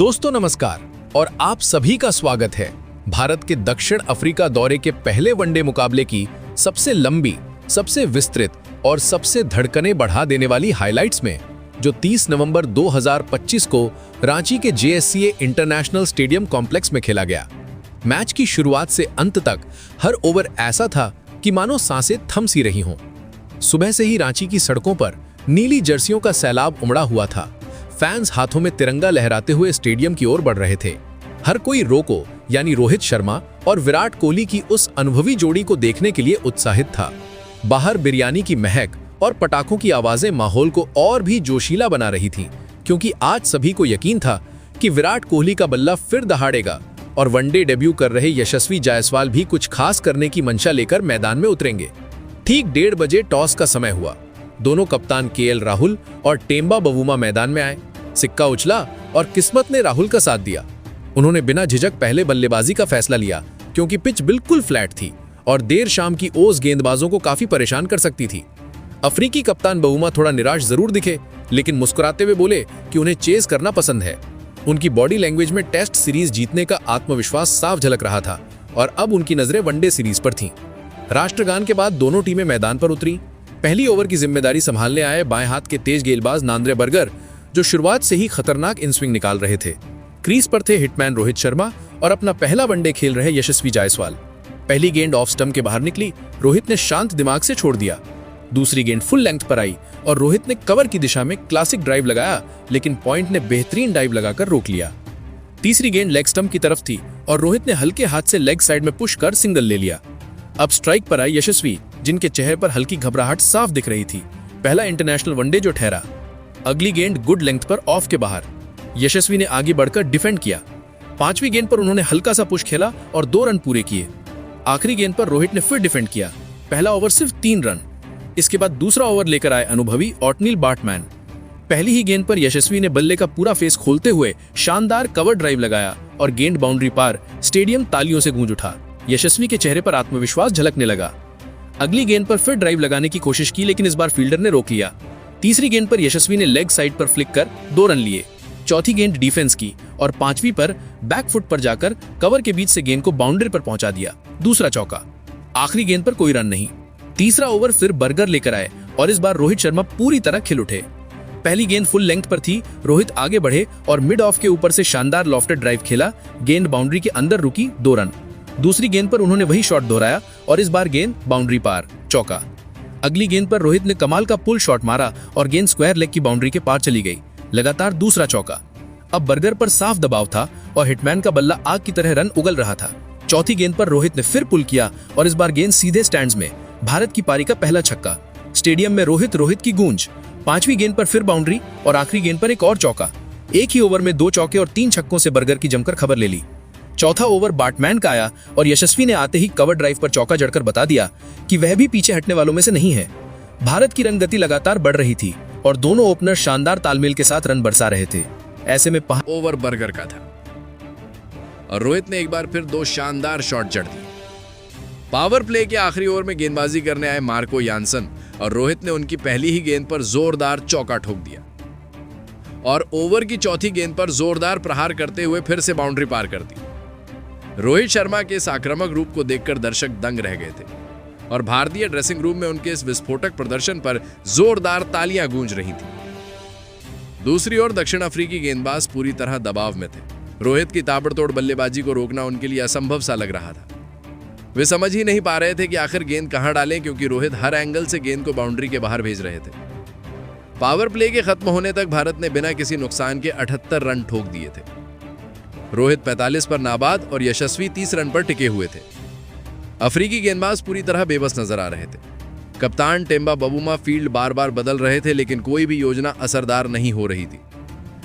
दोस्तों नमस्कार और आप सभी का स्वागत है भारत के दक्षिण अफ्रीका दौरे के पहले वनडे मुकाबले की सबसे लंबी, सबसे विस्तृत और सबसे धड़कनें बढ़ा देने वाली हाइलाइट्स में, जो 30 नवंबर 2025 को रांची के JSCA इंटरनेशनल स्टेडियम कॉम्प्लेक्स में खेला गया। मैच की शुरुआत से अंत तक हर ओवर ऐसा था कि मानो सांसें थम सी रही हों। सुबह से ही रांची की सड़कों पर नीली जर्सियों का सैलाब उमड़ा हुआ था। फैंस हाथों में तिरंगा लहराते हुए स्टेडियम की ओर बढ़ रहे थे। हर कोई रोको यानी रोहित शर्मा और विराट कोहली की उस अनुभवी जोड़ी को देखने के लिए उत्साहित था। बाहर बिरयानी की महक और पटाखों की आवाजें माहौल को और भी जोशीला बना रही थीं, क्योंकि आज सभी को यकीन था कि विराट कोहली का बल्ला फिर दहाड़ेगा और वनडे डेब्यू कर रहे यशस्वी जायसवाल भी कुछ खास करने की मंशा लेकर मैदान में उतरेंगे। ठीक 1:30 बजे टॉस का समय हुआ। दोनों कप्तान KL राहुल और टेम्बा बवुमा मैदान में आए। सिक्का उछला और किस्मत ने राहुल का साथ दिया। उन्होंने बिना झिझक पहले बल्लेबाजी का फैसला लिया, क्योंकि पिच बिल्कुल फ्लैट थी और देर शाम की ओस गेंदबाजों को काफी परेशान कर सकती थी। अफ्रीकी कप्तान बवुमा थोड़ा निराश जरूर दिखे, लेकिन मुस्कुराते हुए बोले कि उन्हें चेज करना पसंद है। उनकी बॉडी लैंग्वेज में टेस्ट सीरीज जीतने का आत्मविश्वास साफ झलक रहा था और अब उनकी नजरें वनडे सीरीज पर थीं। राष्ट्रगान के बाद दोनों टीमें मैदान पर उतरी। पहली ओवर की जिम्मेदारी संभालने आए बाएं हाथ के तेज गेंदबाज नांद्रे बर्गर, जो शुरुआत से ही खतरनाक इनस्विंग निकाल रहे थे। क्रीज पर थे हिटमैन रोहित शर्मा और अपना पहला वनडे खेल रहे यशस्वी जायसवाल। पहली गेंद ऑफ स्टंप के बाहर निकली, रोहित ने शांत दिमाग से छोड़ दिया। दूसरी गेंद फुल लेंथ पर आई और रोहित ने कवर की दिशा में क्लासिक ड्राइव लगाया, लेकिन पॉइंट ने बेहतरीन डाइव लगाकर रोक लिया। तीसरी गेंद लेग स्टंप की तरफ थी और रोहित ने हल्के हाथ से लेग साइड में पुश कर सिंगल ले लिया। अब स्ट्राइक पर आई यशस्वी, जिनके चेहरे पर हल्की घबराहट साफ दिख रही थी। पहला इंटरनेशनल वनडे जो ठहरा। अगली गेंद गुड लेंथ पर ऑफ के बाहर। यशस्वी ने आगे बढ़कर डिफेंड किया। पांचवी गेंद पर उन्होंने हल्का सा पुश खेला और 2 रन पूरे किए। आखिरी गेंद पर रोहित ने फिर डिफेंड किया। पहला ओवर सिर्फ 3 रन। इसके बाद दूसरा ओवर लेकर आए अनुभवी ऑटनील बार्टमैन। पहली ही गेंद पर यशस्वी ने बल्ले का पूरा फेस खोलते हुए शानदार कवर ड्राइव लगाया और गेंद बाउंड्री पार। स्टेडियम तालियों से गूंज उठा। यशस्वी के चेहरे पर आत्मविश्वास झलकने लगा। अगली गेंद पर फिर ड्राइव लगाने की कोशिश की, लेकिन इस बार फील्डर ने रोक लिया। तीसरी गेंद पर यशस्वी ने लेग साइड पर फ्लिक कर 2 रन लिए। चौथी गेंद डिफेंस की और पांचवी पर बैक फुट पर जाकर कवर के बीच से गेंद को बाउंड्री पर पहुंचा दिया। दूसरा चौका। आखिरी गेंद पर कोई रन नहीं। तीसरा ओवर फिर बर्गर लेकर आए और इस बार रोहित शर्मा पूरी तरह खिल उठे। पहली गेंद फुल लेंथ पर थी। रोहित आगे बढ़े और मिड ऑफ के ऊपर से शानदार लॉफ्टेड ड्राइव खेला। गेंद बाउंड्री के अंदर रुकी, 2 रन। दूसरी गेंद पर उन्होंने वही शॉट दोहराया और इस बार गेंद बाउंड्री पार, चौका। अगली गेंद पर रोहित ने कमाल का पुल शॉट मारा और गेंद स्क्वायर लेग की बाउंड्री के पार चली गई। लगातार दूसरा चौका। अब बर्गर पर साफ दबाव था और हिटमैन का बल्ला आग की तरह रन उगल रहा था। चौथी गेंद पर रोहित ने फिर पुल किया और इस बार गेंद सीधे स्टैंड्स में। भारत की पारी का पहला छक्का। स्टेडियम में रोहित की गूंज। पांचवी गेंद पर फिर बाउंड्री और आखिरी गेंद पर एक और चौका। एक ही ओवर में 2 चौके और 3 छक्कों से बर्गर की जमकर खबर ले ली। चौथा ओवर बार्टमैन का आया और यशस्वी ने आते ही कवर ड्राइव पर चौका जड़कर बता दिया कि वह भी पीछे हटने वालों में से नहीं है। भारत की रन गति लगातार बढ़ रही थी और दोनों ओपनर शानदार तालमेल के साथ रन बरसा रहे थे। ऐसे में ओवर बर्गर का था और रोहित ने एक बार फिर 2 शानदार शॉट जड़ दिए। पावर प्ले के आखिरी ओवर में गेंदबाजी करने आए मार्को यानसन और रोहित ने उनकी पहली ही गेंद पर जोरदार चौका ठोक दिया और ओवर की चौथी गेंद पर जोरदार प्रहार करते हुए फिर से बाउंड्री पार कर दी। रोहित शर्मा के इस आक्रामक रूप को देखकर दर्शक दंग रह गए थे और भारतीय ड्रेसिंग रूम में उनके इस विस्फोटक प्रदर्शन पर जोरदार तालियां गूंज रही थी। दूसरी ओर दक्षिण अफ्रीकी गेंदबाज पूरी तरह दबाव में थे। रोहित की ताबड़तोड़ बल्लेबाजी को रोकना उनके लिए असंभव सा लग रहा था। वे समझ ही नहीं पा रहे थे कि आखिर गेंद कहां डालें, क्योंकि रोहित हर एंगल से गेंद को बाउंड्री के बाहर भेज रहे थे। पावर प्ले के खत्म होने तक भारत ने बिना किसी नुकसान के 78 रन ठोक दिए थे। रोहित 45 पर नाबाद और यशस्वी 30 रन पर टिके हुए थे। अफ्रीकी गेंदबाज पूरी तरह बेबस नजर आ रहे थे। कप्तान टेम्बा बवुमा फील्ड बार बार बदल रहे थे, लेकिन कोई भी योजना असरदार नहीं हो रही थी।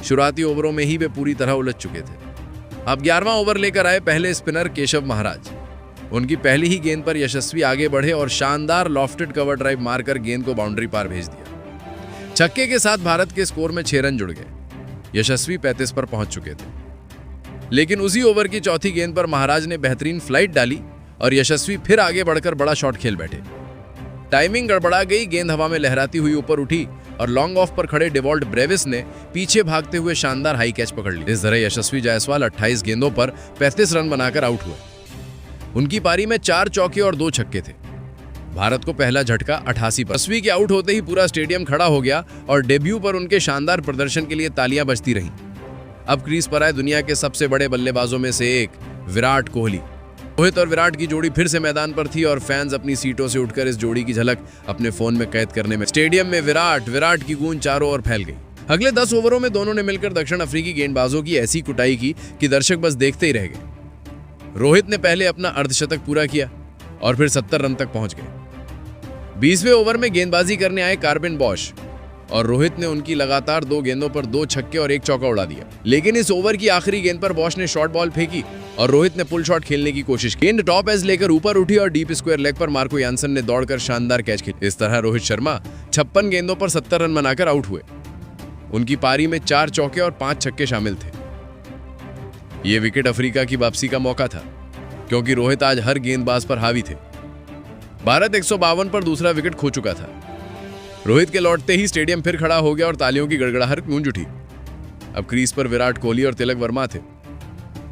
शुरुआती ओवरों में ही वे पूरी तरह उलझ चुके थे। अब 11वां ओवर लेकर आए पहले स्पिनर केशव महाराज। उनकी पहली ही गेंद पर यशस्वी आगे बढ़े और शानदार लॉफ्टेड कवर ड्राइव मारकर गेंद को बाउंड्री पार भेज दिया। छक्के के साथ भारत के स्कोर में 6 रन जुड़ गए। यशस्वी 35 पर पहुंच चुके थे, लेकिन उसी ओवर की चौथी गेंद पर महाराज ने बेहतरीन फ्लाइट डाली और यशस्वी फिर आगे बढ़कर बड़ा शॉट खेल बैठे। टाइमिंग गड़बड़ा गई, गेंद हवा में लहराती हुई ऊपर उठी और लॉन्ग ऑफ पर खड़े डेवॉल्ट ब्रेविस ने पीछे भागते हुए शानदार हाई कैच पकड़ ली। इस तरह यशस्वी जायसवाल 28 गेंदों पर 35 रन बनाकर आउट हुए। उनकी पारी में 4 चौके और 2 छक्के थे। भारत को पहला झटका 88 पर। यशस्वी के आउट होते ही पूरा स्टेडियम खड़ा हो गया और डेब्यू पर उनके शानदार प्रदर्शन के लिए तालियां बजती रहीं। अब क्रीज पर आए दुनिया के सबसे बड़े बल्लेबाजों में से एक विराट कोहली। रोहित और विराट की जोड़ी फिर से मैदान पर थी और फैंस अपनी सीटों से उठकर इस जोड़ी की झलक अपने फोन में कैद करने में। स्टेडियम में विराट की गूंज चारों ओर फैल गई। अगले 10 ओवरों में दोनों ने मिलकर दक्षिण अफ्रीकी गेंदबाजों की ऐसी कुटाई की कि दर्शक बस देखते ही रह गए। रोहित ने पहले अपना अर्धशतक पूरा किया और फिर 70 रन तक पहुंच गए। 20वें ओवर में गेंदबाजी करने आए कार्बिन बॉश और रोहित ने उनकी लगातार 2 गेंदों पर 2 छक्के और 1 चौका उड़ा दिया। लेकिन इस ओवर की आखिरी गेंद पर बॉश ने शॉर्ट बॉल फेंकी और रोहित ने पुल शॉट खेलने की कोशिश की। गेंद टॉप एज लेकर ऊपर उठी और डीप स्क्वायर लेग पर मार्को यानसन ने दौड़कर शानदार कैच खेली। इस तरह रोहित शर्मा 56 गेंदों पर 70 रन बनाकर आउट हुए। उनकी पारी में 4 चौके और 5 छक्के शामिल थे। ये विकेट अफ्रीका की वापसी का मौका था, क्योंकि रोहित आज हर गेंदबाज पर हावी थे। भारत 152 पर दूसरा विकेट खो चुका था। रोहित के लौटते ही स्टेडियम फिर खड़ा हो गया और तालियों की गड़गड़ाहट गूंज उठी। अब क्रीज पर विराट कोहली और तिलक वर्मा थे।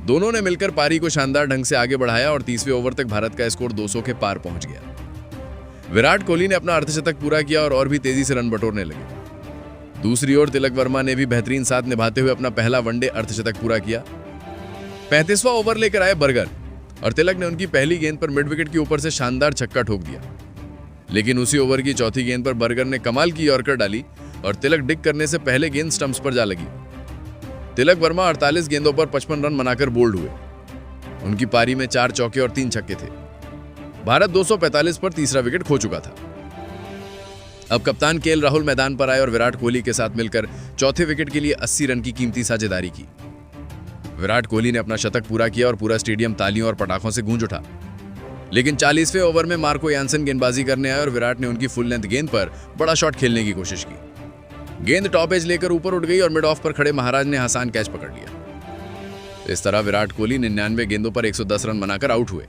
दोनों ने मिलकर पारी को शानदार ढंग से आगे बढ़ाया और 30वें ओवर तक भारत का स्कोर 200 के पार पहुंच गया। विराट कोहली ने अपना अर्धशतक पूरा किया और भी तेजी से रन बटोरने लगे। दूसरी ओर तिलक वर्मा ने भी बेहतरीन साथ निभाते हुए अपना पहला वनडे अर्धशतक पूरा किया। 35वां ओवर लेकर आए बर्गर और तिलक ने उनकी पहली गेंद पर मिड विकेट के ऊपर से शानदार छक्का ठोक दिया। लेकिन उसी ओवर की चौथी गेंद पर बर्गर ने कमाल की यॉर्कर डाली और तिलक डिक करने से पहले गेंद स्टंप्स पर जा लगी। तिलक वर्मा 48 गेंदों पर 55 रन बनाकर बोल्ड हुए। उनकी पारी में 4 चौके और 3 छक्के थे। भारत 245 पर तीसरा विकेट खो चुका था। अब कप्तान केएल राहुल मैदान पर आए और विराट कोहली के साथ मिलकर चौथे विकेट के लिए 80 रन की कीमती साझेदारी की। विराट कोहली ने अपना शतक पूरा किया और पूरा स्टेडियम तालियों और पटाखों से गूंज उठा। लेकिन 40वें ओवर में मार्को यानसन गेंदबाजी करने आए और विराट ने उनकी फुल लेंथ गेंद पर बड़ा शॉट खेलने की कोशिश की। गेंद टॉप एज लेकर ऊपर उठ गई और मिड ऑफ पर खड़े महाराज ने आसान कैच पकड़ लिया। इस तरह विराट कोहली 99 गेंदों पर 110 रन बनाकर आउट हुए।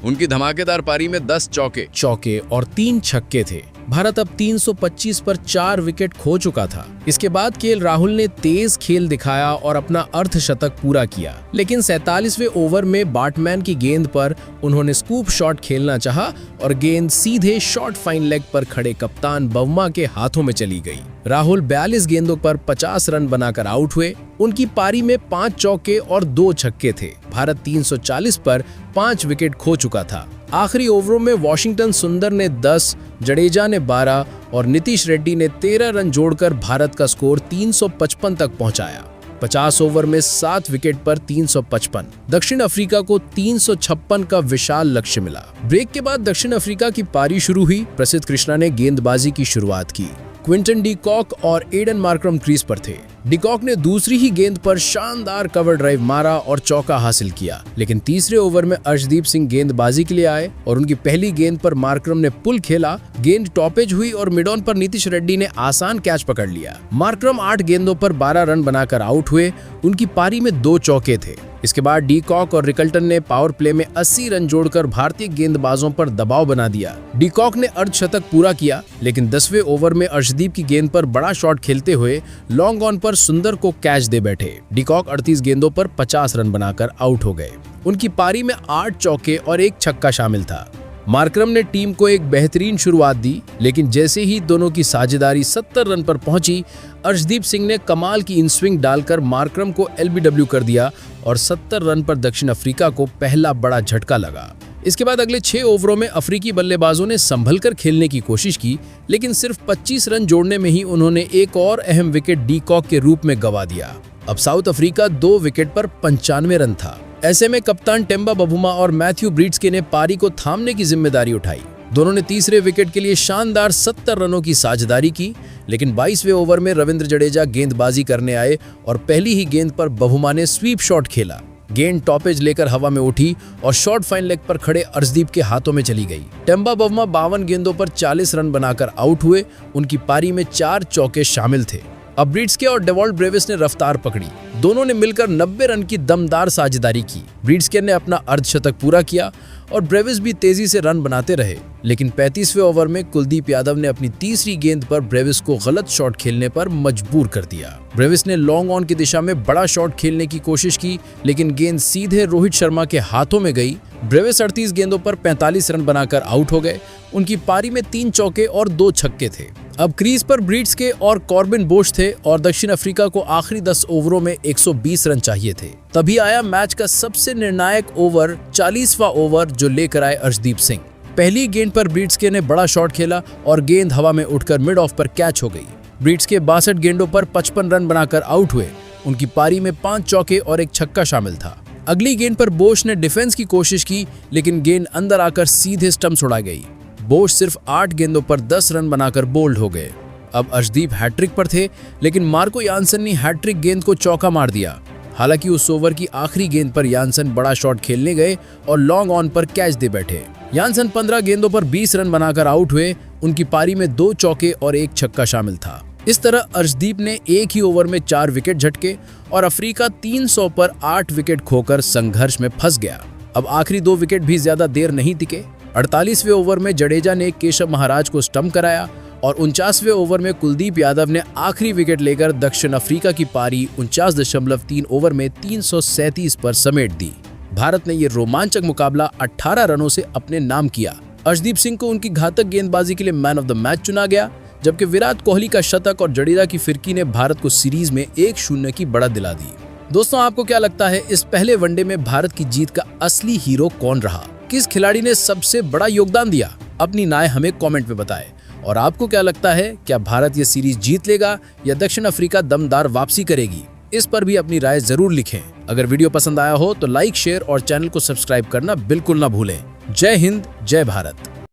उनकी धमाकेदार पारी में 10 चौके और 3 छक्के थे। भारत अब 325 पर 4 विकेट खो चुका था। इसके बाद केएल राहुल ने तेज खेल दिखाया और अपना अर्धशतक पूरा किया। लेकिन 47वें ओवर में बैट्समैन की गेंद पर उन्होंने स्कूप शॉट खेलना चाहा और गेंद सीधे शॉर्ट फाइन लेग पर खड़े कप्तान बवमा के हाथों में चली गई। राहुल 42 गेंदों पर 50 रन बनाकर आउट हुए। उनकी पारी में 5 चौके और 2 छक्के थे। भारत 340 पर 5 विकेट खो चुका था। आखिरी ओवरों में वॉशिंगटन सुंदर ने 10, जडेजा ने 12 और नीतीश रेड्डी ने 13 रन जोड़कर भारत का स्कोर 355 तक पहुंचाया। 50 ओवर में 7 विकेट पर 355। दक्षिण अफ्रीका को 356 का विशाल लक्ष्य मिला। ब्रेक के बाद दक्षिण अफ्रीका की पारी शुरू हुई। प्रसिद्ध कृष्णा ने गेंदबाजी की शुरुआत की। क्विंटन डी कॉक और एडन मार्क्रम क्रीज पर थे। डी कॉक ने दूसरी ही गेंद पर शानदार कवर ड्राइव मारा और चौका हासिल किया। लेकिन तीसरे ओवर में अर्शदीप सिंह गेंदबाजी के लिए आए और उनकी पहली गेंद पर मार्क्रम ने पुल खेला। गेंद टॉपेज हुई और मिड ऑन पर नीतीश रेड्डी ने आसान कैच पकड़ लिया। मार्क्रम 8 गेंदों पर 12 रन बनाकर आउट हुए। उनकी पारी में 2 चौके थे। इसके बाद डी कॉक और रिकल्टन ने पावर प्ले में 80 रन जोड़कर भारतीय गेंदबाजों पर दबाव बना दिया। डी कॉक ने अर्धशतक पूरा किया, लेकिन 10वें ओवर में अर्शदीप की गेंद पर बड़ा शॉट खेलते हुए लॉन्ग ऑन पर सुंदर को कैच दे बैठे। डी कॉक 38 गेंदों पर 50 रन बनाकर आउट हो गए। उनकी पारी में 8 चौके और 1 छक्का शामिल था। मार्क्रम ने टीम को एक बेहतरीन शुरुआत दी, लेकिन जैसे ही दोनों की साझेदारी 70 रन पर पहुंची, अर्शदीप सिंह ने कमाल की इन स्विंग डालकर मार्क्रम को एलबीडब्ल्यू कर दिया और 70 रन पर दक्षिण अफ्रीका को पहला बड़ा झटका लगा। इसके बाद अगले 6 ओवरों में अफ्रीकी बल्लेबाजों ने संभलकर खेलने की कोशिश की, लेकिन सिर्फ 25 रन जोड़ने में ही उन्होंने एक और अहम विकेट डी कॉक के रूप में गंवा दिया। अब साउथ अफ्रीका 2 विकेट पर 95 रन था। ऐसे में कप्तान टेम्बा बवुमा और मैथ्यू ब्रीट्सके ने पारी को थामने की जिम्मेदारी उठाई। दोनों ने तीसरे विकेट के लिए शानदार 70 रनों की साझेदारी की, लेकिन 22वें ओवर में रविंद्र जडेजा गेंदबाजी करने आए और पहली ही गेंद पर बवुमा ने स्वीप शॉट खेला। गेंद टॉपेज लेकर हवा में उठी और शॉर्ट फाइन लेग पर खड़े अर्शदीप के हाथों में चली गई। टेम्बा बवुमा 52 गेंदों पर 40 रन बनाकर आउट हुए। उनकी पारी में 4 चौके शामिल थे। अब ब्रीड्सके और डेवॉल्ट ब्रेविस ने रफ्तार पकड़ी। दोनों ने मिलकर 90 रन की दमदार साझेदारी की। ब्रीड्सके ने अपना अर्धशतक पूरा किया और ब्रेविस भी तेजी से रन बनाते रहे, लेकिन 35वें ओवर में कुलदीप यादव ने अपनी तीसरी गेंद पर ब्रेविस को गलत शॉट खेलने पर मजबूर कर दिया। ब्रेविस ने लॉन्ग ऑन की दिशा में बड़ा शॉट खेलने की कोशिश की, लेकिन गेंद सीधे रोहित शर्मा के हाथों में गई। ब्रेविस 38 गेंदों पर 45 रन बनाकर आउट हो गए। उनकी पारी में 3 चौके और 2 छक्के थे। अब क्रीज पर ब्रीड्सके और कॉर्बिन बोश थे और दक्षिण अफ्रीका को आखिरी 10 ओवरों में 120 रन चाहिए थे। तभी आया मैच का सबसे निर्णायक ओवर, 40वां ओवर, जो लेकर आए अर्शदीप सिंह। पहली गेंद पर ब्रीड्सके ने बड़ा शॉट खेला और गेंद हवा में उठकर मिड ऑफ पर कैच हो गई। ब्रीड्सके 62 गेंदों पर 55 रन बनाकर आउट हुए। उनकी पारी में 5 चौके और 1 छक्का शामिल था। अगली गेंद पर बोश ने डिफेंस की कोशिश की, लेकिन गेंद अंदर आकर सीधे स्टंप्स उड़ा गई। बोश सिर्फ 8 गेंदों पर 10 रन बनाकर बोल्ड हो गए। अब अर्शदीप हैट्रिक पर थे, लेकिन मार्को यानसन ने हैट्रिक गेंद को चौका मार दिया। हालांकि उस ओवर की आखिरी गेंद पर यानसन बड़ा शॉट खेलने गए और लॉन्ग ऑन पर कैच दे बैठे। यानसन 15 गेंदों पर 20 रन बनाकर आउट हुए। उनकी पारी में 2 चौके और 1 छक्का शामिल था। इस तरह अर्शदीप ने एक ही ओवर में 4 विकेट झटके और अफ्रीका 300 पर 8 विकेट खोकर संघर्ष में फंस गया। अब आखिरी 2 विकेट भी ज्यादा देर नहीं टिके। 48वें ओवर में जडेजा ने केशव महाराज को स्टंप कराया और 49वें ओवर में कुलदीप यादव ने आखिरी विकेट लेकर दक्षिण अफ्रीका की पारी 49.3 ओवर में 337 पर समेट दी। भारत ने ये रोमांचक मुकाबला 18 रनों से अपने नाम किया। अर्शदीप सिंह को उनकी घातक गेंदबाजी के लिए मैन ऑफ द मैच चुना गया, जबकि विराट कोहली का शतक और जडेजा की फिरकी ने भारत को सीरीज में 1-0 की बढ़त दिला दी। दोस्तों, आपको क्या लगता है, इस पहले वनडे में भारत की जीत का असली हीरो कौन रहा? किस खिलाड़ी ने सबसे बड़ा योगदान दिया? अपनी राय हमें कमेंट में बताएं। और आपको क्या लगता है, क्या भारत ये सीरीज जीत लेगा या दक्षिण अफ्रीका दमदार वापसी करेगी? इस पर भी अपनी राय जरूर लिखें। अगर वीडियो पसंद आया हो तो लाइक, शेयर और चैनल को सब्सक्राइब करना बिल्कुल ना भूलें। जय हिंद, जय भारत।